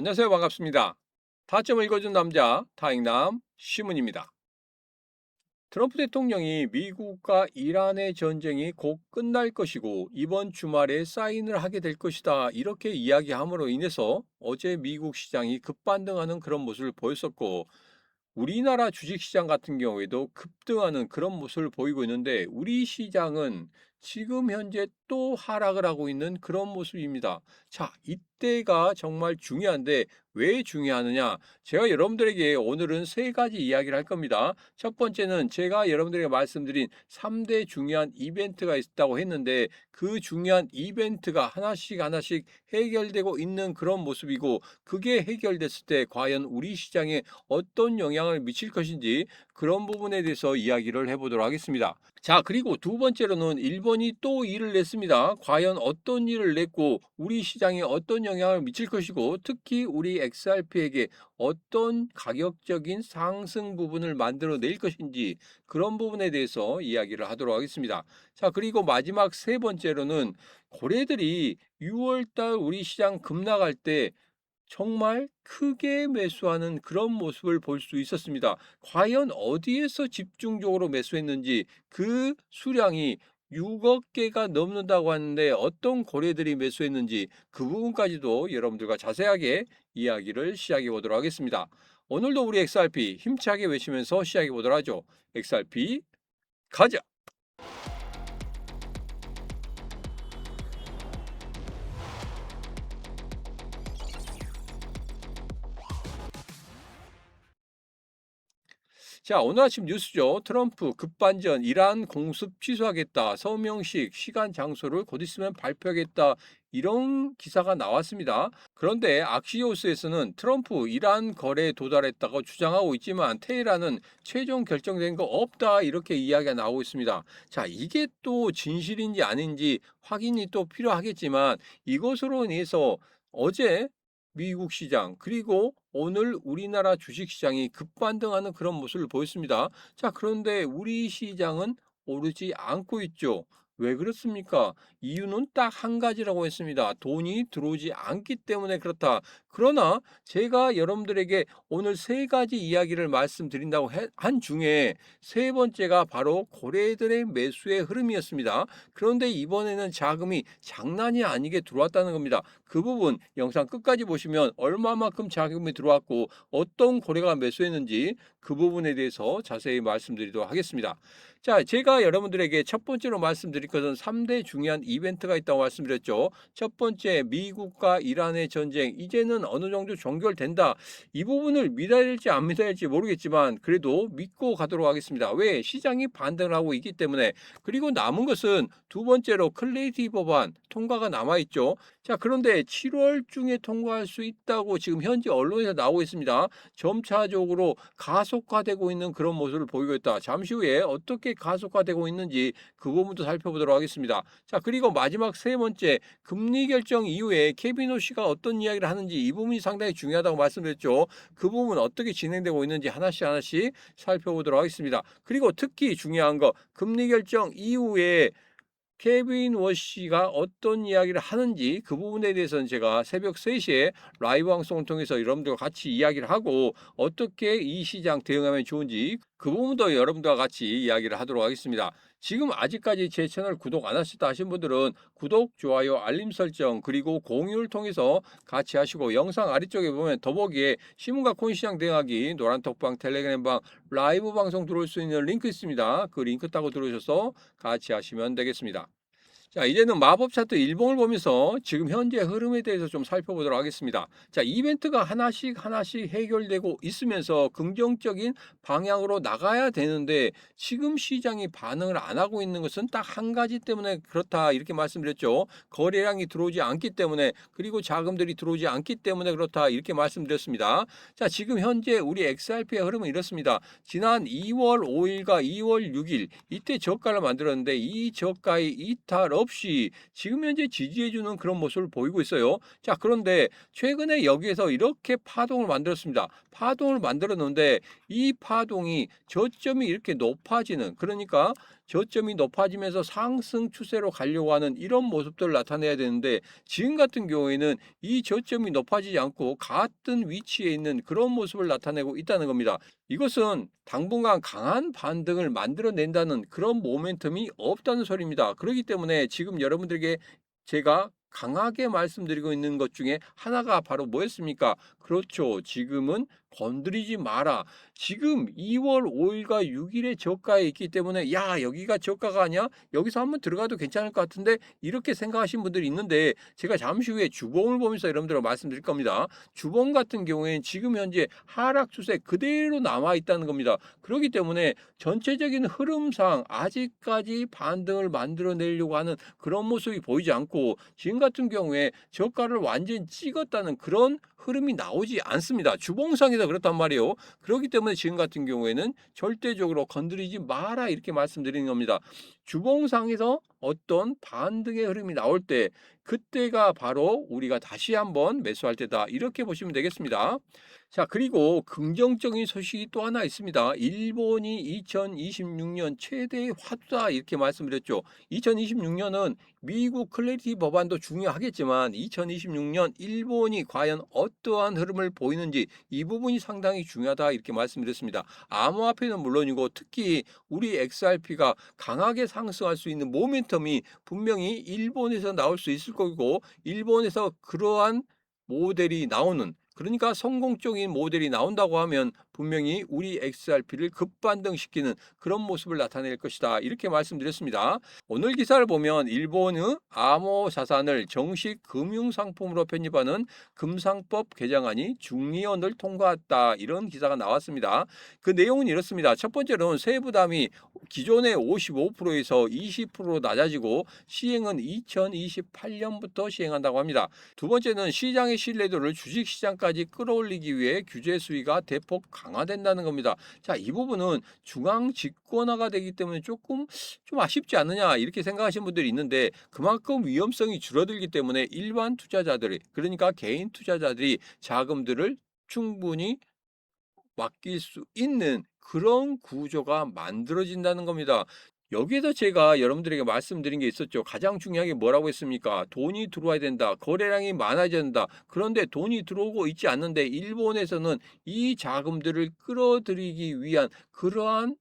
안녕하세요. 반갑습니다. 타점을 읽어준 남자 타익남 시문입니다. 트럼프 대통령이 미국과 이란의 전쟁이 곧 끝날 것이고 이번 주말에 사인을 하게 될 것이다 이렇게 이야기함으로 인해서 어제 미국 시장이 급반등하는 그런 모습을 보였었고 우리나라 주식시장 같은 경우에도 급등하는 그런 모습을 보이고 있는데 우리 시장은 지금 현재 또 하락을 하고 있는 그런 모습입니다. 자, 이때가 정말 중요한데 왜 중요하느냐? 제가 여러분들에게 오늘은 세 가지 이야기를 할 겁니다. 첫 번째는 제가 여러분들에게 말씀드린 3대 중요한 이벤트가 있다고 했는데 그 중요한 이벤트가 하나씩 하나씩 해결되고 있는 그런 모습이고 그게 해결됐을 때 과연 우리 시장에 어떤 영향을 미칠 것인지 그런 부분에 대해서 이야기를 해보도록 하겠습니다. 자, 그리고 두 번째로는 일본이 또 일을 냈습니다. 과연 어떤 일을 냈고 우리 시장에 어떤 영향을 미칠 것이고 특히 우리 XRP에게 어떤 가격적인 상승 부분을 만들어 낼 것인지 그런 부분에 대해서 이야기를 하도록 하겠습니다. 자, 그리고 마지막 세 번째로는 고래들이 6월 달 우리 시장 급락할 때 정말 크게 매수하는 그런 모습을 볼 수 있었습니다. 과연 어디에서 집중적으로 매수했는지 그 수량이 6억 개가 넘는다고 하는데 어떤 고래들이 매수했는지 그 부분까지도 여러분들과 자세하게 이야기를 시작해 보도록 하겠습니다. 오늘도 우리 XRP 힘차게 외치면서 시작해 보도록 하죠. XRP 가자! 자, 오늘 아침 뉴스죠. 트럼프 급반전, 이란 공습 취소하겠다. 서명식, 시간, 장소를 곧 있으면 발표하겠다. 이런 기사가 나왔습니다. 그런데 악시오스에서는 트럼프 이란 거래에 도달했다고 주장하고 있지만 테헤란은 최종 결정된 거 없다. 이렇게 이야기가 나오고 있습니다. 자, 이게 또 진실인지 아닌지 확인이 또 필요하겠지만 이것으로 인해서 어제 미국 시장 그리고 오늘 우리나라 주식 시장이 급반등하는 그런 모습을 보였습니다. 자, 그런데 우리 시장은 오르지 않고 있죠. 왜 그렇습니까? 이유는 딱 한 가지라고 했습니다. 돈이 들어오지 않기 때문에 그렇다. 그러나 제가 여러분들에게 오늘 세 가지 이야기를 말씀드린다고 한 중에 세 번째가 바로 고래들의 매수의 흐름이었습니다. 그런데 이번에는 자금이 장난이 아니게 들어왔다는 겁니다. 그 부분 영상 끝까지 보시면 얼마만큼 자금이 들어왔고 어떤 고래가 매수했는지 그 부분에 대해서 자세히 말씀드리도록 하겠습니다. 자, 제가 여러분들에게 첫 번째로 말씀드릴 것은 3대 중요한 이벤트가 있다고 말씀드렸죠. 첫 번째, 미국과 이란의 전쟁. 이제는 어느 정도 종결된다. 이 부분을 믿어야 될지 안 믿어야 될지 모르겠지만 그래도 믿고 가도록 하겠습니다. 왜? 시장이 반등을 하고 있기 때문에. 그리고 남은 것은 두 번째로 클레이티 법안 통과가 남아있죠. 자, 그런데 7월 중에 통과할 수 있다고 지금 현재 언론에서 나오고 있습니다. 점차적으로 가속화되고 있는 그런 모습을 보이고 있다. 잠시 후에 어떻게 가속화되고 있는지 그 부분도 살펴보도록 하겠습니다. 자, 그리고 마지막 세 번째, 금리 결정 이후에 케빈 오씨가 어떤 이야기를 하는지 이 부분이 상당히 중요하다고 말씀드렸죠. 그 부분 어떻게 진행되고 있는지 하나씩 하나씩 살펴보도록 하겠습니다. 그리고 특히 중요한 거, 금리 결정 이후에 케빈 워시가 어떤 이야기를 하는지 그 부분에 대해서는 제가 새벽 3시에 라이브 방송을 통해서 여러분들과 같이 이야기를 하고 어떻게 이 시장 대응하면 좋은지 그 부분도 여러분들과 같이 이야기를 하도록 하겠습니다. 지금 아직까지 제 채널 구독 안 하셨다 하신 분들은 구독, 좋아요, 알림 설정 그리고 공유를 통해서 같이 하시고 영상 아래쪽에 보면 더보기에 신문과 코인시장 대응하기 노란톡방 텔레그램방 라이브 방송 들어올 수 있는 링크 있습니다. 그 링크 따고 들어오셔서 같이 하시면 되겠습니다. 자, 이제는 마법 차트 일봉을 보면서 지금 현재 흐름에 대해서 좀 살펴보도록 하겠습니다. 자, 이벤트가 하나씩 하나씩 해결되고 있으면서 긍정적인 방향으로 나가야 되는데 지금 시장이 반응을 안 하고 있는 것은 딱 한 가지 때문에 그렇다 이렇게 말씀드렸죠. 거래량이 들어오지 않기 때문에 그리고 자금들이 들어오지 않기 때문에 그렇다 이렇게 말씀드렸습니다. 자, 지금 현재 우리 XRP의 흐름은 이렇습니다. 지난 2월 5일과 2월 6일 이때 저가를 만들었는데 이 저가의 이탈 없이 지금 현재 지지해주는 그런 모습을 보이고 있어요. 자, 그런데 최근에 여기에서 이렇게 파동을 만들었습니다. 파동을 만들었는데 이 파동이 저점이 이렇게 높아지는 그러니까 저점이 높아지면서 상승 추세로 가려고 하는 이런 모습들을 나타내야 되는데 지금 같은 경우에는 이 저점이 높아지지 않고 같은 위치에 있는 그런 모습을 나타내고 있다는 겁니다. 이것은 당분간 강한 반등을 만들어낸다는 그런 모멘텀이 없다는 소리입니다. 그렇기 때문에 지금 여러분들에게 제가 강하게 말씀드리고 있는 것 중에 하나가 바로 뭐였습니까? 그렇죠. 지금은 건드리지 마라. 지금 2월 5일과 6일의 저가에 있기 때문에 야, 여기가 저가가 아니야? 여기서 한번 들어가도 괜찮을 것 같은데 이렇게 생각하시는 분들이 있는데 제가 잠시 후에 주봉을 보면서 여러분들과 말씀드릴 겁니다. 주봉 같은 경우에는 지금 현재 하락 추세 그대로 남아 있다는 겁니다. 그렇기 때문에 전체적인 흐름상 아직까지 반등을 만들어내려고 하는 그런 모습이 보이지 않고 지금 같은 경우에 저가를 완전히 찍었다는 그런 흐름이 나오지 않습니다. 주봉상에서 그렇단 말이에요. 그렇기 때문에 지금 같은 경우에는 절대적으로 건드리지 마라 이렇게 말씀드리는 겁니다. 주봉상에서 어떤 반등의 흐름이 나올 때 그때가 바로 우리가 다시 한번 매수할 때다 이렇게 보시면 되겠습니다. 자, 그리고 긍정적인 소식이 또 하나 있습니다. 일본이 2026년 최대의 화두다 이렇게 말씀드렸죠. 2026년은 미국 클래리티 법안도 중요하겠지만 2026년 일본이 과연 어떠한 흐름을 보이는지 이 부분이 상당히 중요하다 이렇게 말씀드렸습니다. 암호화폐는 물론이고 특히 우리 XRP가 강하게 상승할 수 있는 모멘텀이 분명히 일본에서 나올 수 있을 거고 일본에서 그러한 모델이 나오는 그러니까 성공적인 모델이 나온다고 하면 분명히 우리 XRP를 급반등시키는 그런 모습을 나타낼 것이다. 이렇게 말씀드렸습니다. 오늘 기사를 보면 일본의 암호 자산을 정식 금융상품으로 편입하는 금상법 개정안이 중의원을 통과했다. 이런 기사가 나왔습니다. 그 내용은 이렇습니다. 첫 번째로는 세부담이 기존의 55%에서 20%로 낮아지고 시행은 2028년부터 시행한다고 합니다. 두 번째는 시장의 신뢰도를 주식시장까지 끌어올리기 위해 규제 수위가 대폭 강화된다는 겁니다. 자, 이 부분은 중앙 집권화가 되기 때문에 조금 좀 아쉽지 않느냐 이렇게 생각하시는 분들이 있는데 그만큼 위험성이 줄어들기 때문에 일반 투자자들이 그러니까 개인 투자자들이 자금들을 충분히 맡길 수 있는 그런 구조가 만들어진다는 겁니다. 여기에서 제가 여러분들에게 말씀드린 게 있었죠. 가장 중요한 게 뭐라고 했습니까? 돈이 들어와야 된다. 거래량이 많아져야 된다. 그런데 돈이 들어오고 있지 않는데 일본에서는 이 자금들을 끌어들이기 위한 그러한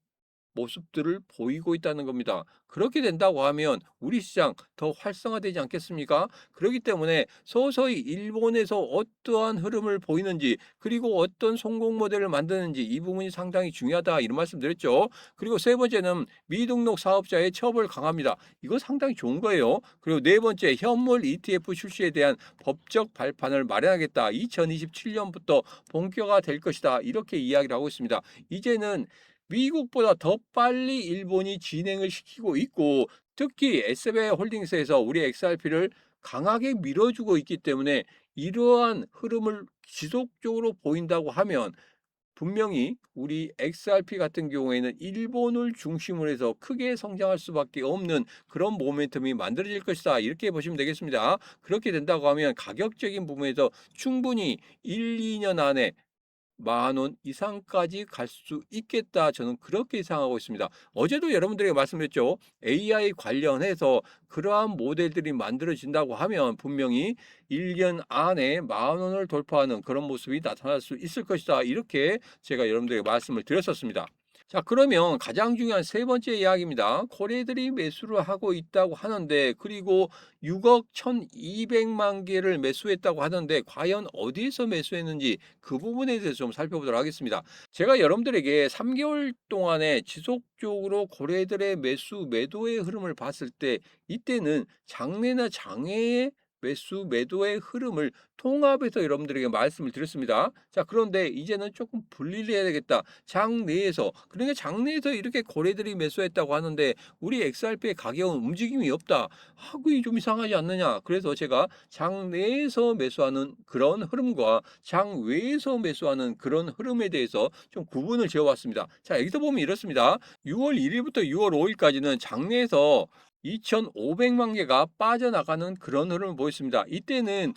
모습들을 보이고 있다는 겁니다. 그렇게 된다고 하면 우리 시장 더 활성화되지 않겠습니까? 그렇기 때문에 서서히 일본에서 어떠한 흐름을 보이는지 그리고 어떤 성공 모델을 만드는지 이 부분이 상당히 중요하다 이런 말씀 드렸죠. 그리고 세 번째는 미등록 사업자의 처벌 강화입니다. 이거 상당히 좋은 거예요. 그리고 네 번째 현물 ETF 출시에 대한 법적 발판을 마련하겠다. 2027년부터 본격화될 것이다. 이렇게 이야기를 하고 있습니다. 이제는 미국보다 더 빨리 일본이 진행을 시키고 있고 특히 SBI 홀딩스에서 우리 XRP를 강하게 밀어주고 있기 때문에 이러한 흐름을 지속적으로 보인다고 하면 분명히 우리 XRP 같은 경우에는 일본을 중심으로 해서 크게 성장할 수밖에 없는 그런 모멘텀이 만들어질 것이다. 이렇게 보시면 되겠습니다. 그렇게 된다고 하면 가격적인 부분에서 충분히 1, 2년 안에 10,000원 이상까지 갈 수 있겠다. 저는 그렇게 예상하고 있습니다. 어제도 여러분들에게 말씀드렸죠. AI 관련해서 그러한 모델들이 만들어진다고 하면 분명히 1년 안에 10,000원을 돌파하는 그런 모습이 나타날 수 있을 것이다. 이렇게 제가 여러분들에게 말씀을 드렸었습니다. 자, 그러면 가장 중요한 세 번째 이야기입니다. 거래들이 매수를 하고 있다고 하는데 그리고 6억 1,200만 개를 매수했다고 하는데 과연 어디에서 매수했는지 그 부분에 대해서 좀 살펴보도록 하겠습니다. 제가 여러분들에게 3개월 동안에 지속적으로 거래들의 매수 매도의 흐름을 봤을 때 이때는 장내나 장외의 매수 매도의 흐름을 통합해서 여러분들에게 말씀을 드렸습니다. 자, 그런데 이제는 조금 분리를 해야 되겠다. 장내에서 그러니까 장내에서 이렇게 거래들이 매수했다고 하는데 우리 XRP의 가격은 움직임이 없다. 그게 좀 이상하지 않느냐. 그래서 제가 장내에서 매수하는 그런 흐름과 장외에서 매수하는 그런 흐름에 대해서 좀 구분을 지어봤습니다. 자, 여기서 보면 이렇습니다. 6월 1일부터 6월 5일까지는 장내에서 2,500만 개가 빠져나가는 그런 흐름을 보였습니다. 이때는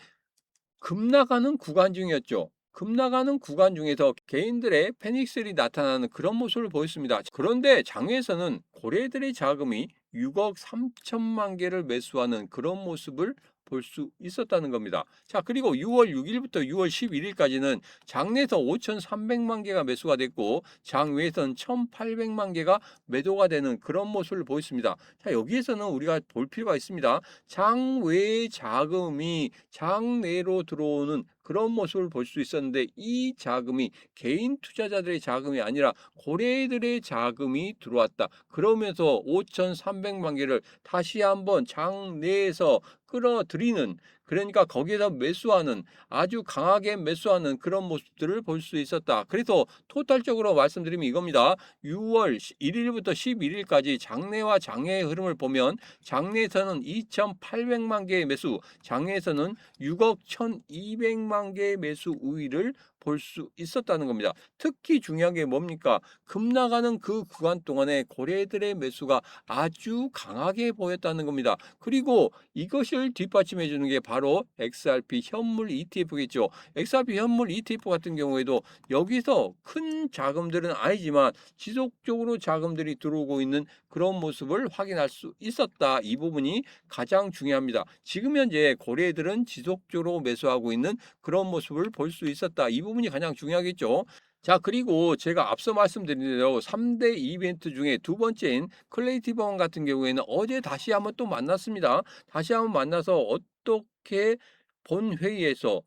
급나가는 구간 중이었죠. 급락하는 구간 중에서 개인들의 패닉셀이 나타나는 그런 모습을 보였습니다. 그런데 장외에서는 고래들의 자금이 6억 3천만 개를 매수하는 그런 모습을 볼 수 있었다는 겁니다. 자, 그리고 6월 6일부터 6월 11일까지는 장내에서 5,300만 개가 매수가 됐고 장외에서는 1,800만 개가 매도가 되는 그런 모습을 보였습니다. 자, 여기에서는 우리가 볼 필요가 있습니다. 장외의 자금이 장내로 들어오는 그런 모습을 볼 수 있었는데 이 자금이 개인 투자자들의 자금이 아니라 고래들의 자금이 들어왔다. 그러면서 5,300만 개를 다시 한번 장내에서 끌어들이는, 그러니까 거기에서 매수하는, 아주 강하게 매수하는 그런 모습들을 볼 수 있었다. 그래서 토탈적으로 말씀드리면 이겁니다. 6월 1일부터 11일까지 장내와 장외의 흐름을 보면 장내에서는 2,800만 개의 매수, 장외에서는 6억 1,200만 개의 매수 우위를 볼 수 있었다는 겁니다. 특히 중요한 게 뭡니까? 급락하는 그 구간 동안에 고래들의 매수가 아주 강하게 보였다는 겁니다. 그리고 이것을 뒷받침해 주는 게 바로 XRP 현물 ETF겠죠. XRP 현물 ETF 같은 경우에도 여기서 큰 자금들은 아니지만 지속적으로 자금들이 들어오고 있는 그런 모습을 확인할 수 있었다. 이 부분이 가장 중요합니다. 지금 현재 고래들은 지속적으로 매수하고 있는 그런 모습을 볼 수 있었다. 이 부분이 가장 중요하겠죠. 자, 그리고 제가 앞서 말씀드린 대로 3대 이벤트 중에 두 번째인 클레이티번 같은 경우에는 어제 다시 한번 또 만났습니다. 다시 한번 만나서 어떻게 본회의에서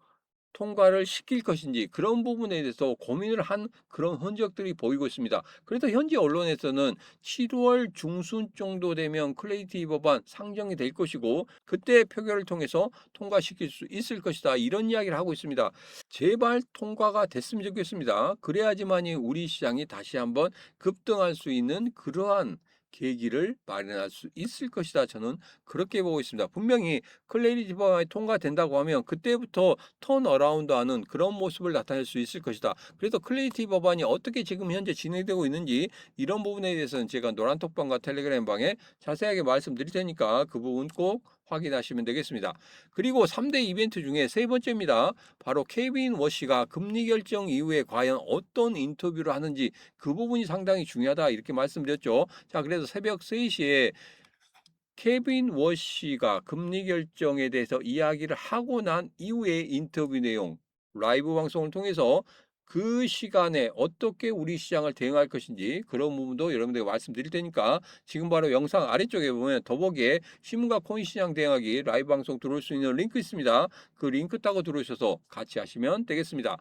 통과를 시킬 것인지 그런 부분에 대해서 고민을 한 그런 흔적들이 보이고 있습니다. 그래서 현재 언론에서는 7월 중순 정도 되면 클레이티 법안 상정이 될 것이고 그때 표결을 통해서 통과시킬 수 있을 것이다. 이런 이야기를 하고 있습니다. 제발 통과가 됐으면 좋겠습니다. 그래야지만이 우리 시장이 다시 한번 급등할 수 있는 그러한 계기를 마련할 수 있을 것이다. 저는 그렇게 보고 있습니다. 분명히 클레이티 법안이 통과된다고 하면 그때부터 턴어라운드하는 그런 모습을 나타낼 수 있을 것이다. 그래서 클레이티 법안이 어떻게 지금 현재 진행되고 있는지 이런 부분에 대해서는 제가 노란톡방과 텔레그램 방에 자세하게 말씀드릴 테니까 그 부분 꼭 확인하시면 되겠습니다. 그리고 3대 이벤트 중에 세 번째입니다. 바로 케빈 워시가 금리 결정 이후에 과연 어떤 인터뷰를 하는지 그 부분이 상당히 중요하다 이렇게 말씀드렸죠. 자, 그래서 새벽 3시에 케빈 워시가 금리 결정에 대해서 이야기를 하고 난 이후의 인터뷰 내용, 라이브 방송을 통해서 그 시간에 어떻게 우리 시장을 대응할 것인지 그런 부분도 여러분들에게 말씀드릴 테니까 지금 바로 영상 아래쪽에 보면 더보기에 신문과 코인 시장 대응하기 라이브 방송 들어올 수 있는 링크 있습니다. 그 링크 타고 들어오셔서 같이 하시면 되겠습니다.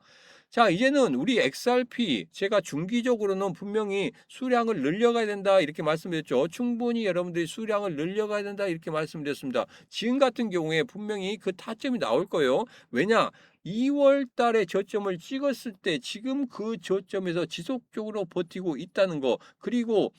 자, 이제는 우리 XRP 제가 중기적으로는 분명히 수량을 늘려가야 된다 이렇게 말씀드렸죠. 충분히 여러분들이 수량을 늘려가야 된다 이렇게 말씀드렸습니다. 지금 같은 경우에 분명히 그 타점이 나올 거예요. 왜냐? 2월 달에 저점을 찍었을 때 지금 그 저점에서 지속적으로 버티고 있다는 거, 그리고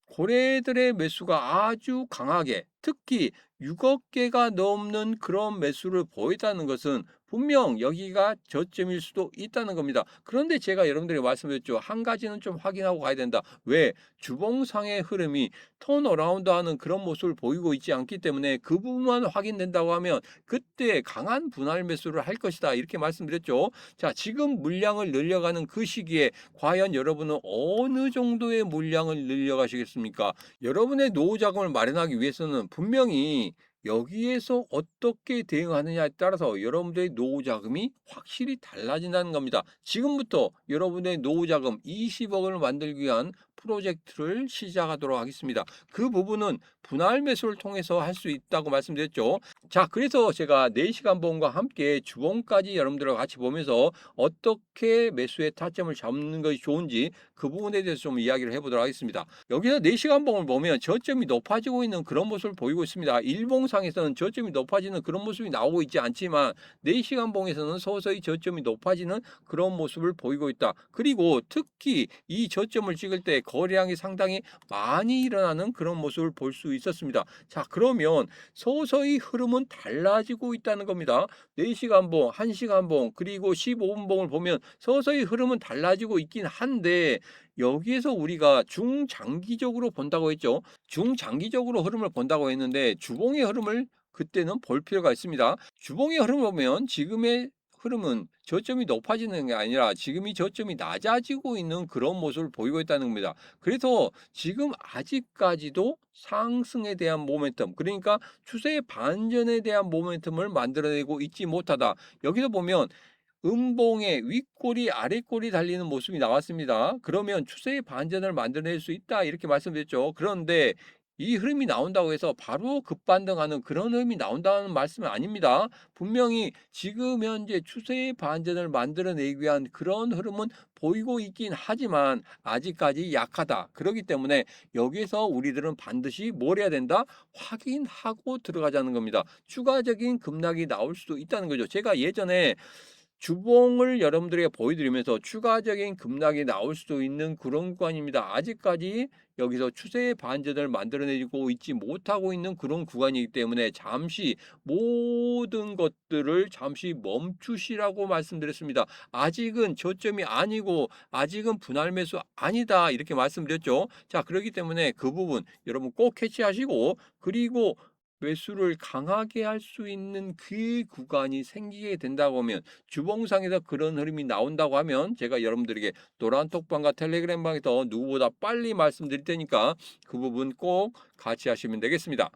고래들의 매수가 아주 강하게 특히 6억 개가 넘는 그런 매수를 보였다는 것은 분명 여기가 저점일 수도 있다는 겁니다. 그런데 제가 여러분들에게 말씀드렸죠. 한 가지는 좀 확인하고 가야 된다. 왜? 주봉상의 흐름이 턴어라운드 하는 그런 모습을 보이고 있지 않기 때문에 그 부분만 확인된다고 하면 그때 강한 분할 매수를 할 것이다. 이렇게 말씀드렸죠. 자, 지금 물량을 늘려가는 그 시기에 과연 여러분은 어느 정도의 물량을 늘려가시겠습니까? 여러분의 노후 자금을 마련하기 위해서는 분명히 여기에서 어떻게 대응하느냐에 따라서 여러분들의 노후 자금이 확실히 달라진다는 겁니다. 지금부터 여러분의 노후 자금 20억을 만들기 위한 프로젝트를 시작하도록 하겠습니다. 그 부분은 분할 매수를 통해서 할 수 있다고 말씀드렸죠. 자, 그래서 제가 4시간 봉과 함께 주봉까지 여러분들과 같이 보면서 어떻게 매수의 타점을 잡는 것이 좋은지 그 부분에 대해서 좀 이야기를 해보도록 하겠습니다. 여기서 4시간 봉을 보면 저점이 높아지고 있는 그런 모습을 보이고 있습니다. 일봉상에서는 저점이 높아지는 그런 모습이 나오고 있지 않지만 4시간 봉에서는 서서히 저점이 높아지는 그런 모습을 보이고 있다. 그리고 특히 이 저점을 찍을 때 거래량이 상당히 많이 일어나는 그런 모습을 볼 수 있었습니다. 자, 그러면 서서히 흐름은 달라지고 있다는 겁니다. 4시간 봉, 1시간 봉, 그리고 15분 봉을 보면 서서히 흐름은 달라지고 있긴 한데 여기에서 우리가 중장기적으로 본다고 했죠. 중장기적으로 흐름을 본다고 했는데 주봉의 흐름을 그때는 볼 필요가 있습니다. 주봉의 흐름을 보면 지금의 흐름은 저점이 높아지는 게 아니라 지금 이 저점이 낮아지고 있는 그런 모습을 보이고 있다는 겁니다. 그래서 지금 아직까지도 상승에 대한 모멘텀, 그러니까 추세의 반전에 대한 모멘텀을 만들어내고 있지 못하다. 여기서 보면 음봉의 윗꼬리 아랫꼬리 달리는 모습이 나왔습니다. 그러면 추세의 반전을 만들어낼 수 있다 이렇게 말씀드렸죠. 그런데 이 흐름이 나온다고 해서 바로 급반등하는 그런 흐름이 나온다는 말씀은 아닙니다. 분명히 지금 현재 추세의 반전을 만들어내기 위한 그런 흐름은 보이고 있긴 하지만 아직까지 약하다. 그렇기 때문에 여기에서 우리들은 반드시 뭘 해야 된다? 확인하고 들어가자는 겁니다. 추가적인 급락이 나올 수도 있다는 거죠. 제가 예전에 주봉을 여러분들에게 보여드리면서 추가적인 급락이 나올 수도 있는 그런 구간입니다. 아직까지 여기서 추세의 반전을 만들어내고 있지 못하고 있는 그런 구간이기 때문에 잠시 모든 것들을 잠시 멈추시라고 말씀드렸습니다. 아직은 저점이 아니고 아직은 분할 매수 아니다 이렇게 말씀드렸죠. 자, 그렇기 때문에 그 부분 여러분 꼭 캐치하시고, 그리고 매수를 강하게 할 수 있는 그 구간이 생기게 된다고 하면, 주봉상에서 그런 흐름이 나온다고 하면 제가 여러분들에게 노란 톡방과 텔레그램 방에서 누구보다 빨리 말씀드릴 테니까 그 부분 꼭 같이 하시면 되겠습니다.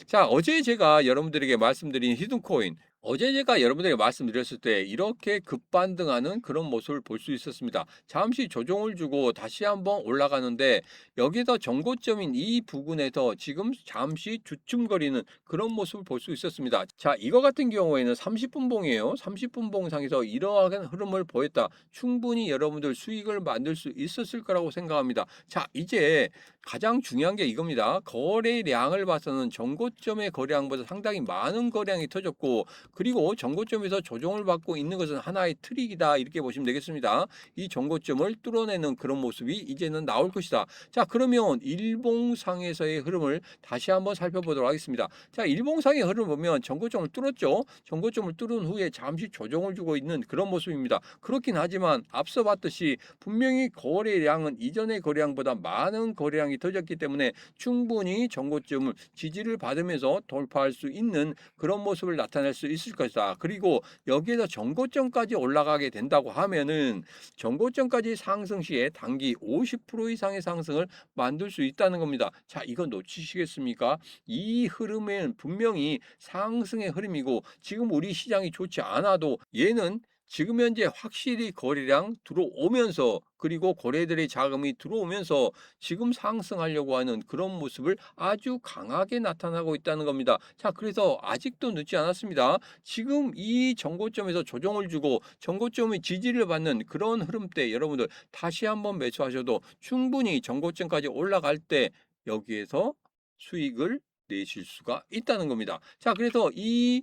자, 어제 제가 여러분들에게 말씀드린 히든코인, 어제 제가 여러분들에게 말씀드렸을 때 이렇게 급반등하는 그런 모습을 볼 수 있었습니다. 잠시 조정을 주고 다시 한번 올라가는데 여기서 정고점인 이 부분에서 지금 잠시 주춤거리는 그런 모습을 볼 수 있었습니다. 자, 이거 같은 경우에는 30분 봉이에요. 30분 봉상에서 이러한 흐름을 보였다. 충분히 여러분들 수익을 만들 수 있었을 거라고 생각합니다. 자, 이제 가장 중요한 게 이겁니다. 거래량을 봐서는 정고점의 거래량보다 상당히 많은 거래량이 터졌고, 그리고 정고점에서 조정을 받고 있는 것은 하나의 트릭이다 이렇게 보시면 되겠습니다. 이 정고점을 뚫어내는 그런 모습이 이제는 나올 것이다. 자, 그러면 일봉상에서의 흐름을 다시 한번 살펴보도록 하겠습니다. 자, 일봉상의 흐름을 보면 정고점을 뚫었죠. 정고점을 뚫은 후에 잠시 조정을 주고 있는 그런 모습입니다. 그렇긴 하지만 앞서 봤듯이 분명히 거래량은 이전의 거래량보다 많은 거래량이 터졌기 때문에 충분히 정고점을 지지를 받으면서 돌파할 수 있는 그런 모습을 나타낼 수 있을 것이다. 그리고 여기에서 정고점까지 올라가게 된다고 하면은 정고점까지 상승 시에 단기 50% 이상의 상승을 만들 수 있다는 겁니다. 자, 이건 놓치시겠습니까? 이 흐름은 분명히 상승의 흐름이고, 지금 우리 시장이 좋지 않아도 얘는 지금 현재 확실히 거래량 들어오면서, 그리고 거래들의 자금이 들어오면서 지금 상승하려고 하는 그런 모습을 아주 강하게 나타나고 있다는 겁니다. 자, 그래서 아직도 늦지 않았습니다. 지금 이 정고점에서 조정을 주고 정고점의 지지를 받는 그런 흐름 때 여러분들 다시 한번 매수하셔도 충분히 정고점까지 올라갈 때 여기에서 수익을 내실 수가 있다는 겁니다. 자, 그래서 이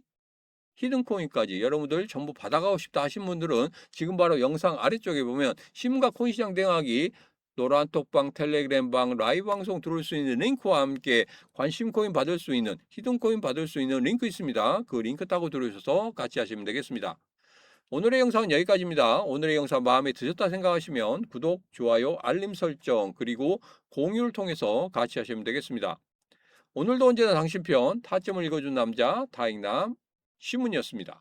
히든코인까지 여러분들 전부 받아가고 싶다 하신 분들은 지금 바로 영상 아래쪽에 보면 신문과 코인시장 대응하기 노란 톡방, 텔레그램 방, 라이브 방송 들어올 수 있는 링크와 함께 관심 코인 받을 수 있는, 히든코인 받을 수 있는 링크 있습니다. 그 링크 타고 들어오셔서 같이 하시면 되겠습니다. 오늘의 영상은 여기까지입니다. 오늘의 영상 마음에 드셨다 생각하시면 구독, 좋아요, 알림 설정, 그리고 공유를 통해서 같이 하시면 되겠습니다. 오늘도 언제나 당신 편 타점을 읽어준 남자 다익남 시문이었습니다.